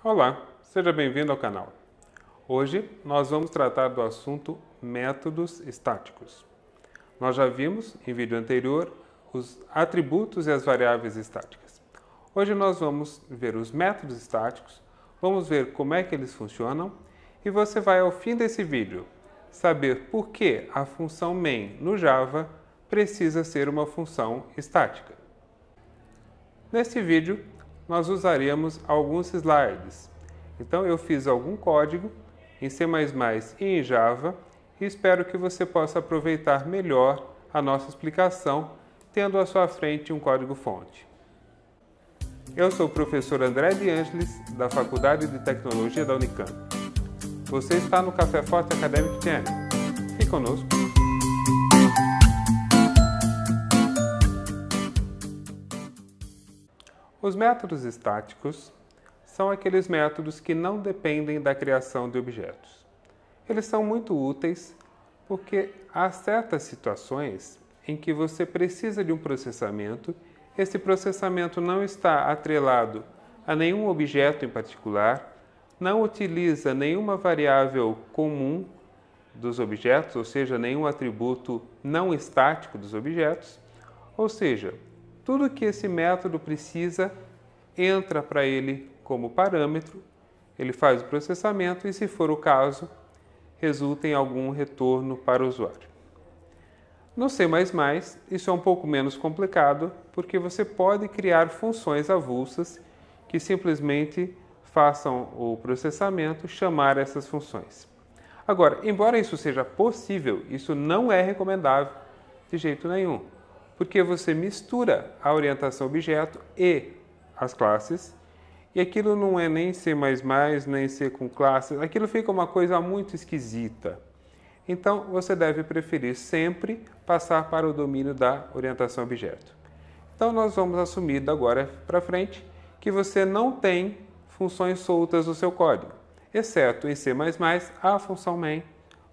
Olá, seja bem-vindo ao canal. Hoje nós vamos tratar do assunto métodos estáticos. Nós já vimos em vídeo anterior os atributos e as variáveis estáticas. Hoje nós vamos ver os métodos estáticos, vamos ver como é que eles funcionam e você vai ao fim desse vídeo saber por que a função main no Java precisa ser uma função estática. Neste vídeo nós usaremos alguns slides. Então eu fiz algum código em C++ e em Java e espero que você possa aproveitar melhor a nossa explicação tendo à sua frente um código-fonte. Eu sou o professor André de Ângeles, da Faculdade de Tecnologia da Unicamp. Você está no Café Forte Academic Channel. Fique conosco. Os métodos estáticos são aqueles métodos que não dependem da criação de objetos. Eles são muito úteis porque há certas situações em que você precisa de um processamento, esse processamento não está atrelado a nenhum objeto em particular, não utiliza nenhuma variável comum dos objetos, ou seja, nenhum atributo não estático dos objetos, ou seja, tudo que esse método precisa entra para ele como parâmetro, ele faz o processamento e, se for o caso, resulta em algum retorno para o usuário. No C++, isso é um pouco menos complicado, porque você pode criar funções avulsas que simplesmente façam o processamento chamar essas funções. Agora, embora isso seja possível, isso não é recomendável de jeito nenhum, porque você mistura a orientação objeto e as classes, e aquilo não é nem C++, nem C com classes, aquilo fica uma coisa muito esquisita. Então, você deve preferir sempre passar para o domínio da orientação objeto. Então, nós vamos assumir da agora para frente que você não tem funções soltas no seu código, exceto em C++ a função main,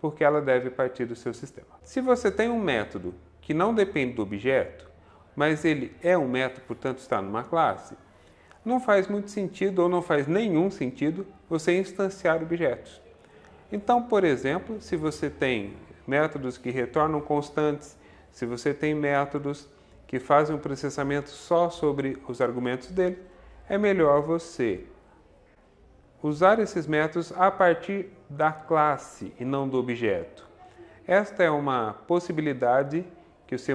porque ela deve partir do seu sistema. Se você tem um método que não depende do objeto, mas ele é um método, portanto está numa classe, não faz muito sentido ou não faz nenhum sentido você instanciar objetos. Então, por exemplo, se você tem métodos que retornam constantes, se você tem métodos que fazem um processamento só sobre os argumentos dele, é melhor você usar esses métodos a partir da classe e não do objeto. Esta é uma possibilidade que o C++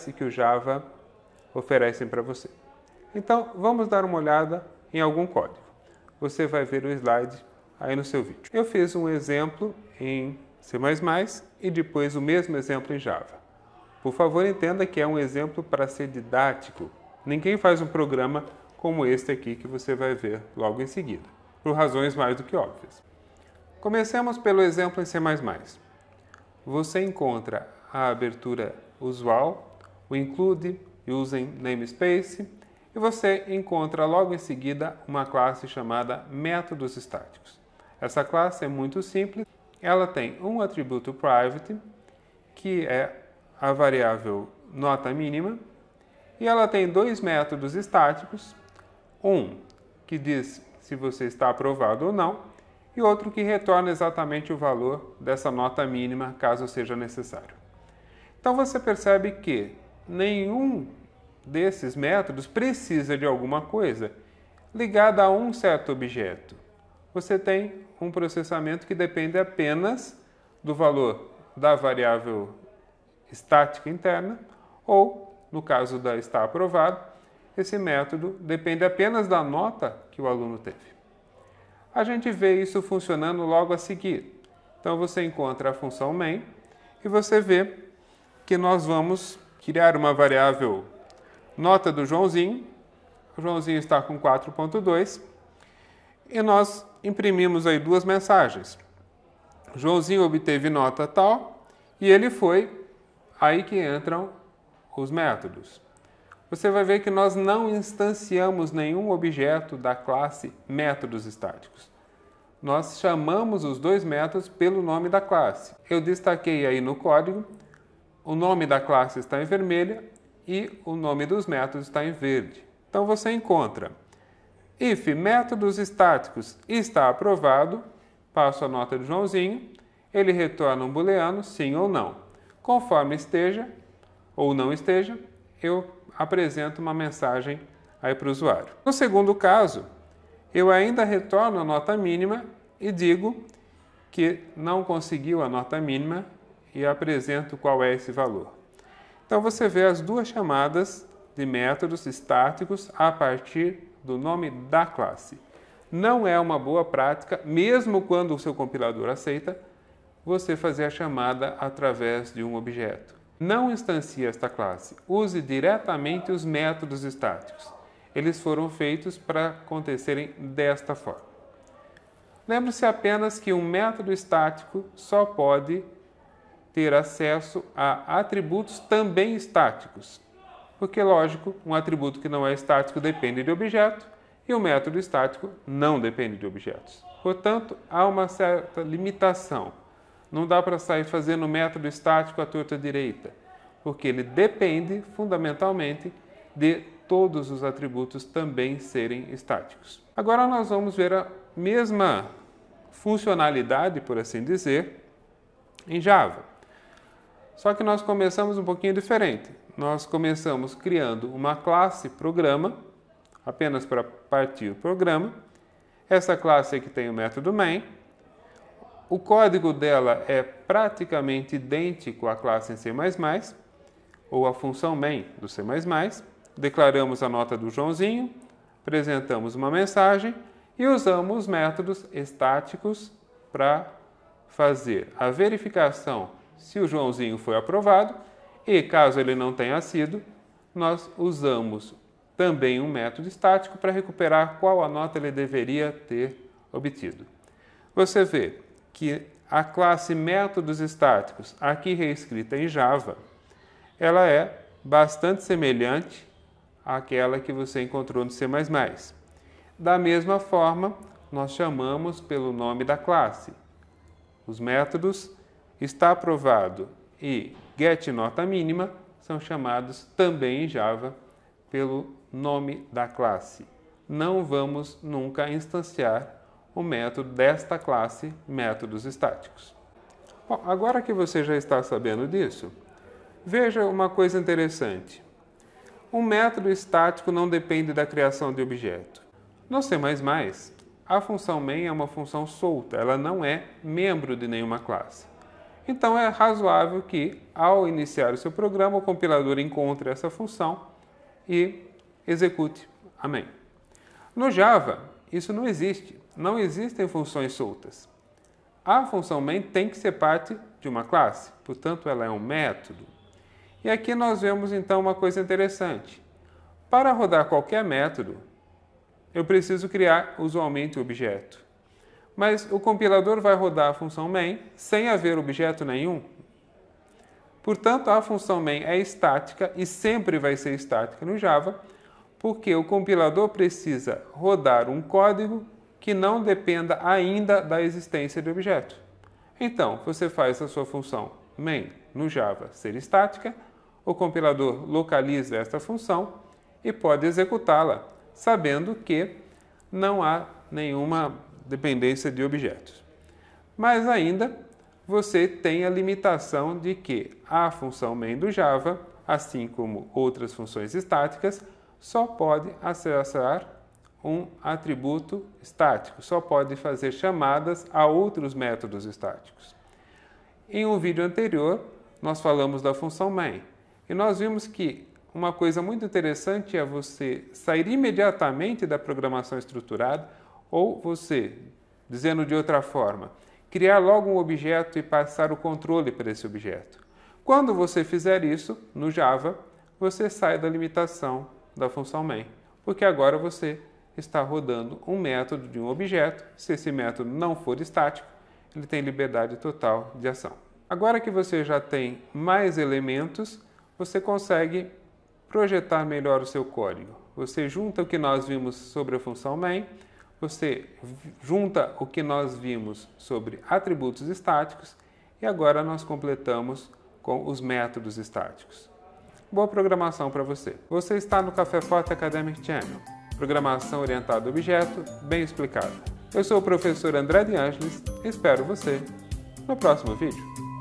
e que o Java oferecem para você. Então, vamos dar uma olhada em algum código. Você vai ver o slide aí no seu vídeo. Eu fiz um exemplo em C++ e depois o mesmo exemplo em Java. Por favor, entenda que é um exemplo para ser didático. Ninguém faz um programa como este aqui que você vai ver logo em seguida, por razões mais do que óbvias. Comecemos pelo exemplo em C++. Você encontra a abertura usual, o include, using namespace, e você encontra logo em seguida uma classe chamada métodos estáticos. Essa classe é muito simples, ela tem um atributo private, que é a variável nota mínima, e ela tem dois métodos estáticos, um que diz se você está aprovado ou não, e outro que retorna exatamente o valor dessa nota mínima, caso seja necessário. Então você percebe que nenhum desses métodos precisa de alguma coisa ligada a um certo objeto. Você tem um processamento que depende apenas do valor da variável estática interna, ou, no caso da está aprovado, esse método depende apenas da nota que o aluno teve. A gente vê isso funcionando logo a seguir. Então você encontra a função main e você vê que nós vamos criar uma variável nota do Joãozinho. O Joãozinho está com 4.2 e nós imprimimos aí duas mensagens. O Joãozinho obteve nota tal e ele foi, aí que entram os métodos. Você vai ver que nós não instanciamos nenhum objeto da classe métodos estáticos. Nós chamamos os dois métodos pelo nome da classe. Eu destaquei aí no código, o nome da classe está em vermelho e o nome dos métodos está em verde. Então você encontra If métodos estáticos está aprovado, passo a nota do Joãozinho, ele retorna um booleano, sim ou não. Conforme esteja ou não esteja, eu apresento uma mensagem aí para o usuário. No segundo caso, eu ainda retorno a nota mínima e digo que não conseguiu a nota mínima e apresento qual é esse valor. Então você vê as duas chamadas de métodos estáticos a partir do nome da classe. Não é uma boa prática, mesmo quando o seu compilador aceita, você fazer a chamada através de um objeto. Não instancie esta classe, use diretamente os métodos estáticos. Eles foram feitos para acontecerem desta forma. Lembre-se apenas que um método estático só pode ter acesso a atributos também estáticos. Porque, lógico, um atributo que não é estático depende de objeto e o método estático não depende de objetos. Portanto, há uma certa limitação. Não dá para sair fazendo método estático à torta direita, porque ele depende fundamentalmente de todos os atributos também serem estáticos. Agora nós vamos ver a mesma funcionalidade, por assim dizer, em Java. Só que nós começamos um pouquinho diferente. Nós começamos criando uma classe programa, apenas para partir o programa. Essa classe aqui tem o método main. O código dela é praticamente idêntico à classe em C++, ou à função main do C++. Declaramos a nota do Joãozinho, apresentamos uma mensagem e usamos os métodos estáticos para fazer a verificação se o Joãozinho foi aprovado e, caso ele não tenha sido, nós usamos também um método estático para recuperar qual a nota ele deveria ter obtido. Você vê que a classe métodos estáticos, aqui reescrita em Java, ela é bastante semelhante àquela que você encontrou no C++. Da mesma forma, nós chamamos pelo nome da classe. Os métodos está aprovado e getNotaMínima são chamados também em Java pelo nome da classe. Não vamos nunca instanciar o método desta classe, métodos estáticos. Bom, agora que você já está sabendo disso, veja uma coisa interessante. Um método estático não depende da criação de objeto. No C++, a função main é uma função solta, ela não é membro de nenhuma classe. Então é razoável que, ao iniciar o seu programa, o compilador encontre essa função e execute a main. No Java, isso não existe. Não existem funções soltas. A função main tem que ser parte de uma classe, portanto ela é um método. E aqui nós vemos então uma coisa interessante. Para rodar qualquer método, eu preciso criar usualmente o objeto. Mas o compilador vai rodar a função main sem haver objeto nenhum. Portanto, a função main é estática e sempre vai ser estática no Java, porque o compilador precisa rodar um código que não dependa ainda da existência de objeto. Então, você faz a sua função main no Java ser estática, o compilador localiza esta função e pode executá-la, sabendo que não há nenhuma dependência de objetos. Mas ainda você tem a limitação de que a função main do Java, assim como outras funções estáticas, só pode acessar um atributo estático, só pode fazer chamadas a outros métodos estáticos. Em um vídeo anterior, nós falamos da função main e nós vimos que uma coisa muito interessante é você sair imediatamente da programação estruturada ou você, dizendo de outra forma, criar logo um objeto e passar o controle para esse objeto. Quando você fizer isso, no Java, você sai da limitação da função main, porque agora você está rodando um método de um objeto. Se esse método não for estático, ele tem liberdade total de ação. Agora que você já tem mais elementos, você consegue projetar melhor o seu código. Você junta o que nós vimos sobre a função main, você junta o que nós vimos sobre atributos estáticos e agora nós completamos com os métodos estáticos. Boa programação para você! Você está no Café Forte Academic Channel. programação orientada a objeto, bem explicada. Eu sou o professor André de Ângeles e espero você no próximo vídeo.